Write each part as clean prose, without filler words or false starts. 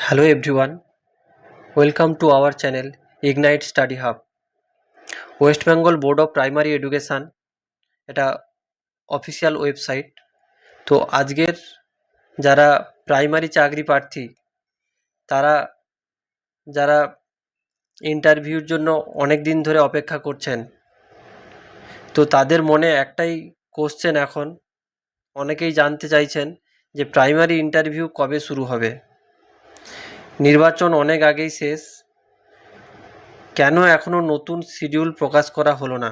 Hello everyone, welcome to our channel Ignite Study Hub. West Bengal board of primary education এটা official website. তো আজকের যারা primary চাকরি প্রার্থী তারা যারা ইন্টারভিউর জন্য অনেক দিন ধরে অপেক্ষা করছেন, তো তাদের মনে একটাই কোশ্চেন এখন অনেকেই জানতে চাইছেন যে প্রাইমারি ইন্টারভিউ কবে শুরু হবে। নির্বাচন অনেক আগেই শেষ, কেন এখনও নতুন শিডিউল প্রকাশ করা হলো না?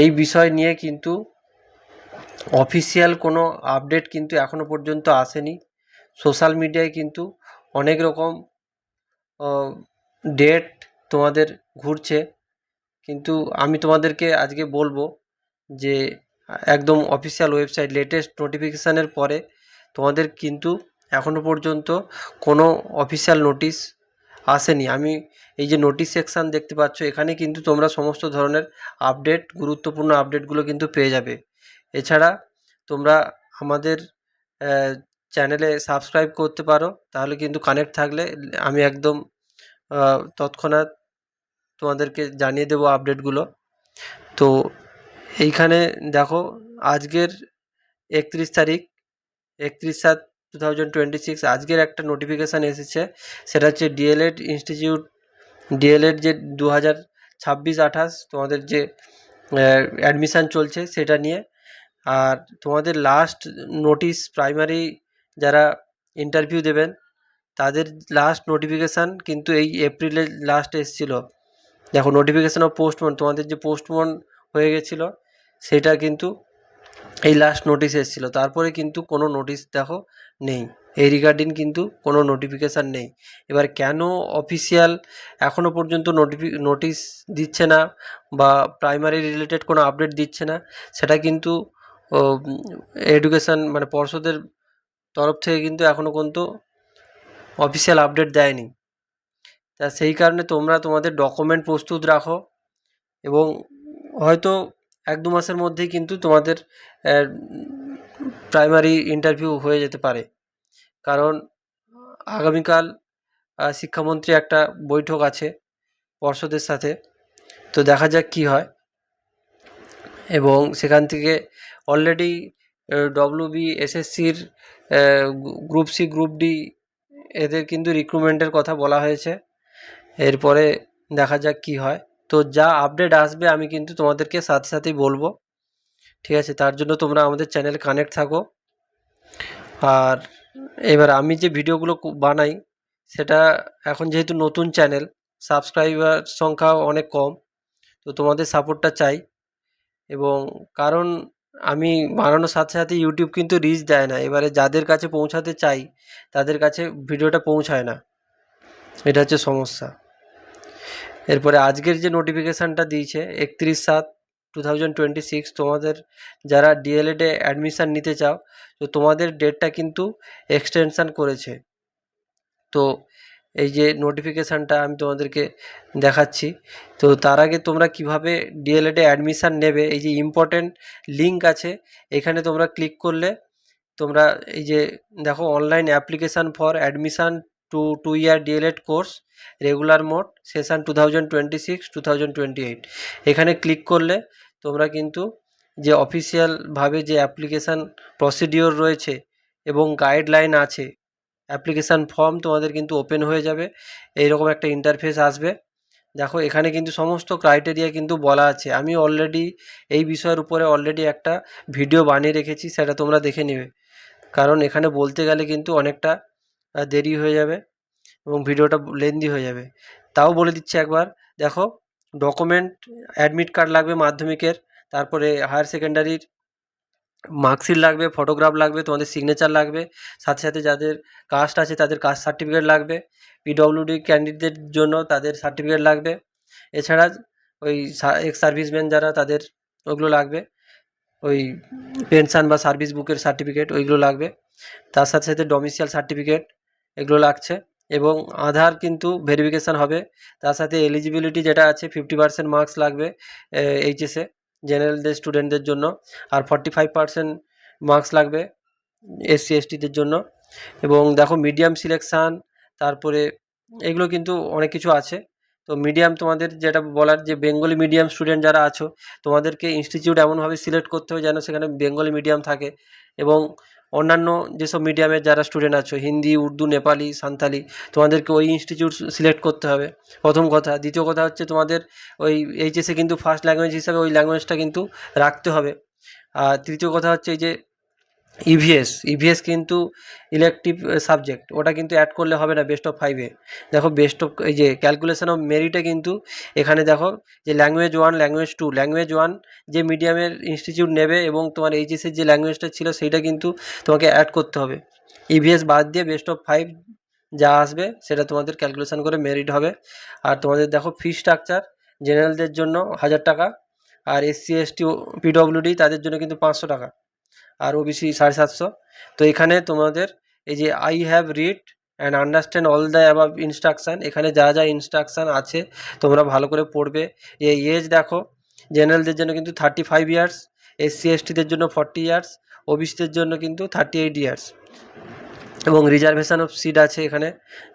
এই বিষয় নিয়ে কিন্তু অফিসিয়াল কোনো আপডেট কিন্তু এখনও পর্যন্ত আসেনি। সোশ্যাল মিডিয়ায় কিন্তু অনেক রকম ডেট তোমাদের ঘুরছে, কিন্তু আমি তোমাদেরকে আজকে বলবো যে একদম অফিসিয়াল ওয়েবসাইট লেটেস্ট নোটিফিকেশানের পরে তোমাদের কিন্তু এখনও পর্যন্ত কোনো অফিসিয়াল নোটিশ আসেনি। আমি এই যে নোটিশ সেকশান দেখতে পাচ্ছ, এখানে কিন্তু তোমরা সমস্ত ধরনের আপডেট, গুরুত্বপূর্ণ আপডেটগুলো কিন্তু পেয়ে যাবে। এছাড়া তোমরা আমাদের চ্যানেলে সাবস্ক্রাইব করতে পারো, তাহলে কিন্তু কানেক্ট থাকলে আমি একদম তৎক্ষণাৎ তোমাদেরকে জানিয়ে দেবো আপডেটগুলো। তো এইখানে দেখো, আজকের 31 তারিখ, 31/7/2026 আজকের একটা নোটিফিকেশান এসেছে। সেটা হচ্ছে ডিএলএড ইনস্টিটিউট, ডিএলএড যে 2026-28 তোমাদের যে অ্যাডমিশান চলছে সেটা নিয়ে। আর তোমাদের লাস্ট নোটিশ, প্রাইমারি যারা ইন্টারভিউ দেবেন তাদের লাস্ট নোটিফিকেশান কিন্তু এই এপ্রিলের লাস্ট এসেছিলো। দেখো, নোটিফিকেশান অফ পোস্টপোন, তোমাদের যে পোস্টপোন হয়ে গেছিলো সেটা কিন্তু এই লাস্ট নোটিশ এসেছিলো, তারপরে কিন্তু কোনো নোটিশ দেখো নেই, এই রিগার্ডিং কিন্তু কোনো নোটিফিকেশান নেই। এবার কেন অফিসিয়াল এখনও পর্যন্ত নোটিশ দিচ্ছে না বা প্রাইমারি রিলেটেড কোনো আপডেট দিচ্ছে না, সেটা কিন্তু এডুকেশান মানে পর্ষদের তরফ থেকে কিন্তু এখনও পর্যন্ত অফিসিয়াল আপডেট দেয়নি। তা সেই কারণে তোমরা তোমাদের ডকুমেন্ট প্রস্তুত রাখো, এবং হয়তো 1-2 মাসের মধ্যেই কিন্তু তোমাদের প্রাইমারি ইন্টারভিউ হয়ে যেতে পারে। কারণ আগামীকাল শিক্ষামন্ত্রী একটা বৈঠক আছে পর্ষদের সাথে, তো দেখা যাক কী হয়। এবং সেখান থেকে অলরেডি ডব্লিউবি, এসএসসির গ্রুপ সি, গ্রুপ ডি এদের কিন্তু রিক্রুটমেন্টের কথা বলা হয়েছে। এরপরে দেখা যাক কী হয়। তো যা আপডেট আসবে আমি কিন্তু তোমাদেরকে সাথে সাথেই বলবো, ঠিক আছে? তার জন্য তোমরা আমাদের চ্যানেলে কানেক্ট থাকো। আর এবার আমি যে ভিডিওগুলো বানাই সেটা এখন যেহেতু নতুন চ্যানেল, সাবস্ক্রাইবার সংখ্যাও অনেক কম, তো তোমাদের সাপোর্টটা চাই। এবং কারণ আমি বানানোর সাথে সাথে ইউটিউব কিন্তু রিচ দেয় না, এবারে যাদের কাছে পৌঁছাতে চাই তাদের কাছে ভিডিওটা পৌঁছায় না, এটা হচ্ছে সমস্যা। এরপরে আজকের যে নোটিফিকেশানটা দিয়েছে 31/7/2026, তোমাদের যারা ডিএলএডে অ্যাডমিশান নিতে চাও, তো তোমাদের ডেটটা কিন্তু এক্সটেনশান করেছে। তো এই যে নোটিফিকেশানটা আমি তোমাদেরকে দেখাচ্ছি, তো তার আগে তোমরা কিভাবে ডিএলএডে অ্যাডমিশান নেবে, এই যে ইম্পর্টেন্ট লিঙ্ক আছে এখানে তোমরা ক্লিক করলে তোমরা এই যে দেখো, online application for admission to 2-year DElEd course regular mode session 2026-2028, এখানে ক্লিক করলে তোমরা কিন্তু যে অফিসিয়ালভাবে যে অ্যাপ্লিকেশান প্রসিডিওর রয়েছে এবং গাইডলাইন আছে, অ্যাপ্লিকেশান ফর্ম তোমাদের কিন্তু ওপেন হয়ে যাবে, এইরকম একটা ইন্টারফেস আসবে। দেখো, এখানে কিন্তু সমস্ত ক্রাইটেরিয়া কিন্তু বলা আছে। আমি অলরেডি এই বিষয়ের উপরে অলরেডি একটা ভিডিও বানিয়ে রেখেছি, সেটা তোমরা দেখে নেবে, কারণ এখানে বলতে গেলে কিন্তু অনেকটা দেরি হয়ে যাবে এবং ভিডিওটা লেন্দি হয়ে যাবে। তাও বলে দিচ্ছি একবার, দেখো, ডকুমেন্ট অ্যাডমিট কার্ড লাগবে মাধ্যমিকের, তারপরে হায়ার সেকেন্ডারির মার্কশিট লাগবে, ফটোগ্রাফ লাগবে, তোমাদের সিগনেচার লাগবে, সাথে সাথে যাদের কাস্ট আছে তাদের কাস্ট সার্টিফিকেট লাগবে, পিডব্লিউডি ক্যান্ডিডেটের জন্য তাদের সার্টিফিকেট লাগবে, এছাড়া ওই এক্স সার্ভিসম্যান যারা তাদের ওগুলো লাগবে, ওই পেনশন বা সার্ভিস বুকের সার্টিফিকেট ওইগুলো লাগবে, তার সাথে সাথে ডোমিসাইল সার্টিফিকেট এগুলো লাগছে, এবং আধার কিন্তু ভেরিফিকেশান হবে। তার সাথে এলিজিবিলিটি যেটা আছে 50% মার্কস লাগবে এইচএসে জেনারেলদের স্টুডেন্টদের জন্য, আর 45% মার্কস লাগবে এসসি এসটিদের জন্য। এবং দেখো, মিডিয়াম সিলেকশান, তারপরে এগুলো কিন্তু অনেক কিছু আছে। তো মিডিয়াম তোমাদের যেটা বলার, যে বেঙ্গলি মিডিয়াম স্টুডেন্ট যারা আছো, তোমাদেরকে ইনস্টিটিউট এমনভাবে সিলেক্ট করতে হবে যেন সেখানে বেঙ্গলি মিডিয়াম থাকে, এবং অন্যান্য যেসব মিডিয়ামের যারা স্টুডেন্ট আছো, হিন্দি, উর্দু, নেপালি, সাঁওতালি, তোমাদেরকে ওই ইনস্টিটিউট সিলেক্ট করতে হবে, প্রথম কথা। দ্বিতীয় কথা হচ্ছে তোমাদের ওই এইচএসে কিন্তু ফার্স্ট ল্যাঙ্গুয়েজ হিসাবে ওই ল্যাঙ্গুয়েজটা কিন্তু রাখতে হবে। আর তৃতীয় কথা হচ্ছে এই যে ইভিএস কিন্তু ইলেকটিভ সাবজেক্ট, ওটা কিন্তু অ্যাড করলে হবে না বেস্ট অফ 5-এ। দেখো বেস্ট অফ এই যে ক্যালকুলেশন অফ মেরিটে কিন্তু এখানে দেখো যে ল্যাঙ্গুয়েজ 1, ল্যাঙ্গুয়েজ 2, ল্যাঙ্গুয়েজ 1 যে মিডিয়ামের ইনস্টিটিউট নেবে এবং তোমার এইচএসের যে ল্যাঙ্গুয়েজটা ছিল সেইটা কিন্তু তোমাকে অ্যাড করতে হবে। ইভিএস বাদ দিয়ে বেস্ট অফ 5 যা আসবে সেটা তোমাদের ক্যালকুলেশন করে মেরিট হবে। আর তোমাদের দেখো ফি স্ট্রাকচার, জেনারেলদের জন্য 1000 টাকা, আর এসসি এসটি পিডব্লিউডি তাদের জন্য কিন্তু 500 টাকা, আর ওবিসি 750। তো এখানে তোমাদের এই যে I have read and understand all the above instruction, এখানে যা যা ইনস্ট্রাকশান আছে তোমরা ভালো করে পড়বে। এই এজ দেখো, জেনারেলদের জন্য কিন্তু 35 ইয়ার্স, এসসি এসটিদের জন্য 40 ইয়ার্স, ওবিসিদের জন্য কিন্তু 38 ইয়ার্স, এবং রিজার্ভেশন অফ সিট আছে এখানে।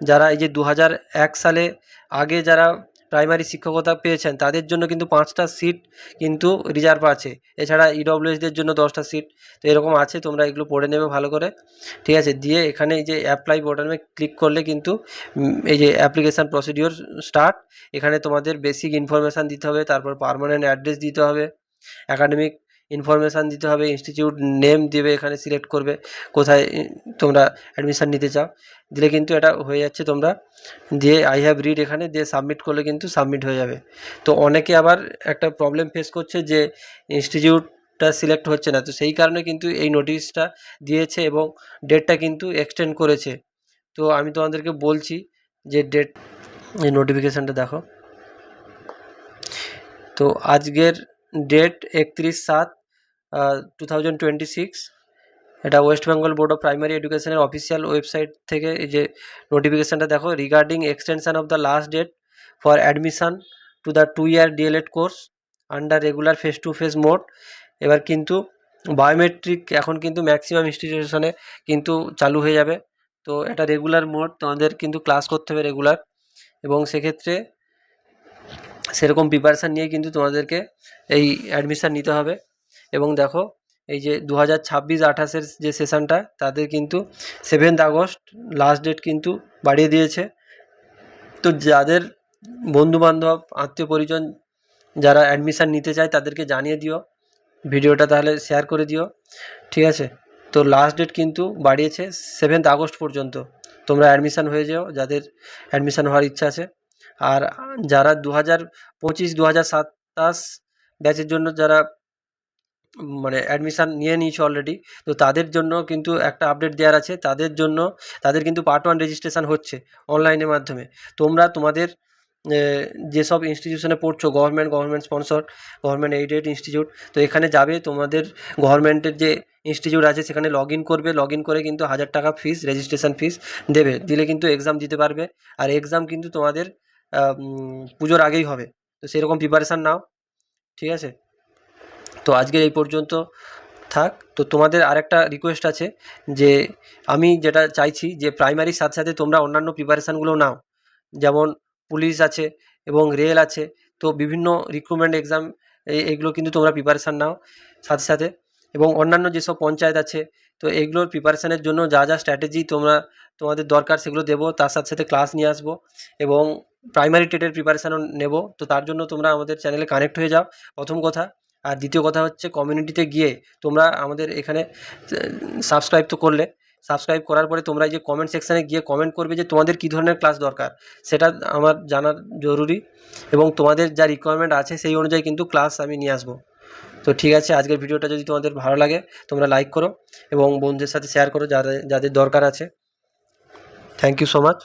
যারা এই যে 2001 সালে আগে যারা প্রাইমারি শিক্ষকতা পেয়েছেন তাদের জন্য কিন্তু 5টা সিট কিন্তু রিজার্ভ আছে। এছাড়া ইডব্লিউএসদের জন্য 10টা সিট। তো এরকম আছে, তোমরা এগুলো পড়ে নেবে ভালো করে, ঠিক আছে। দিয়ে এখানে এই যে অ্যাপ্লাই বাটনে ক্লিক করলে কিন্তু এই যে অ্যাপ্লিকেশান প্রসিডিওর স্টার্ট, এখানে তোমাদের বেসিক ইনফরমেশান দিতে হবে, তারপর পার্মানেন্ট অ্যাড্রেস দিতে হবে, অ্যাকাডেমিক ইনফরমেশান দিতে হবে, ইনস্টিটিউট নেম দেবে, এখানে সিলেক্ট করবে কোথায় তোমরা অ্যাডমিশান নিতে চাও, দিলে কিন্তু এটা হয়ে যাচ্ছে। তোমরা দিয়ে আই হ্যাভ রিড এখানে দিয়ে সাবমিট করলে কিন্তু সাবমিট হয়ে যাবে। তো অনেকে আবার একটা প্রবলেম ফেস করছে যে ইনস্টিটিউটটা সিলেক্ট হচ্ছে না, তো সেই কারণে কিন্তু এই নোটিশটা দিয়েছে এবং ডেটটা কিন্তু এক্সটেন্ড করেছে। তো আমি তোমাদেরকে বলছি যে ডেট, এই নোটিফিকেশানটা দেখো। তো আজকের ডেট 31/7/2026। এটা West Bengal board of primary এডুকেশনের অফিসিয়াল ওয়েবসাইট থেকে এই যে নোটিফিকেশানটা দেখো, regarding extension of the last date for admission to the 2-year DElEd course under regular face to face mode. এবার কিন্তু বায়োমেট্রিক এখন কিন্তু ম্যাক্সিমাম ইনস্টিটিউশনে কিন্তু চালু হয়ে যাবে। তো এটা রেগুলার মোড, তোমাদের কিন্তু ক্লাস করতে হবে রেগুলার, এবং সেক্ষেত্রে সেরকম প্রিপারেশান নিয়ে কিন্তু তোমাদেরকে এই অ্যাডমিশান নিতে হবে। এবং দেখো এই যে 2026-28 যে সেশনটা, তাদের কিন্তু 7th আগস্ট লাস্ট ডেট কিন্তু বাড়িয়ে দিয়েছে। তো যাদের বন্ধুবান্ধব, আত্মীয় পরিজন যারা অ্যাডমিশান নিতে চায় তাদেরকে জানিয়ে দিও, ভিডিওটা তাহলে শেয়ার করে দিও, ঠিক আছে। তো লাস্ট ডেট কিন্তু বাড়িয়েছে 7th আগস্ট পর্যন্ত, তোমরা অ্যাডমিশান হয়ে যাও যাদের অ্যাডমিশান হওয়ার ইচ্ছা আছে। আর যারা 2025-2027 ব্যাচের জন্য যারা মানে অ্যাডমিশান নিয়ে নিয়েছো অলরেডি, তো তাদের জন্য কিন্তু একটা আপডেট দেওয়ার আছে। তাদের কিন্তু পার্ট 1 রেজিস্ট্রেশন হচ্ছে অনলাইনের মাধ্যমে। তোমরা তোমাদের যেসব ইনস্টিটিউশনে পড়ছো, government sponsor, government aided institute, তো এখানে যাবে, তোমাদের গভর্নমেন্টের যে ইনস্টিটিউট আছে সেখানে লগ ইন করবে, লগ ইন করে কিন্তু 1000 টাকা ফিস, রেজিস্ট্রেশন ফিস দেবে, দিলে কিন্তু এক্সাম দিতে পারবে। আর এক্সাম কিন্তু তোমাদের পুজোর আগেই হবে, তো সেরকম প্রিপারেশান নাও, ঠিক আছে। তো আজকের এই পর্যন্ত থাক। তো তোমাদের আরেকটা রিকোয়েস্ট আছে, যে আমি যেটা চাইছি যে প্রাইমারির সাথে সাথে তোমরা অন্যান্য প্রিপারেশানগুলো নাও, যেমন পুলিশ আছে এবং রেল আছে, তো বিভিন্ন রিক্রুটমেন্ট এক্সাম এইগুলো কিন্তু তোমরা প্রিপারেশান নাও সাথে সাথে, এবং অন্যান্য যেসব পঞ্চায়েত আছে, তো এগুলোর প্রিপারেশানের জন্য যা যা স্ট্র্যাটেজি তোমাদের দরকার সেগুলো দেবো, তার সাথে সাথে ক্লাস নিয়ে আসবো, এবং প্রাইমারি টেটের প্রিপারেশানও নেব। তো তার জন্য তোমরা আমাদের চ্যানেলে কানেক্ট হয়ে যাও, প্রথম কথা। আর দ্বিতীয় কথা হচ্ছে কমিউনিটিতে গিয়ে তোমরা আমাদের এখানে সাবস্ক্রাইব তো করলে, সাবস্ক্রাইব করার পরে তোমরা এই যে কমেন্ট সেকশানে গিয়ে কমেন্ট করবে যে তোমাদের কী ধরনের ক্লাস দরকার, সেটা আমার জানার জরুরি, এবং তোমাদের যা রিকোয়ারমেন্ট আছে সেই অনুযায়ী কিন্তু ক্লাস আমি নিয়ে আসবো। তো ঠিক আছে, আজকের ভিডিওটা যদি তোমাদের ভালো লাগে তোমরা লাইক করো এবং বন্ধুদের সাথে শেয়ার করো যাদের যাদের দরকার আছে। Thank you so much.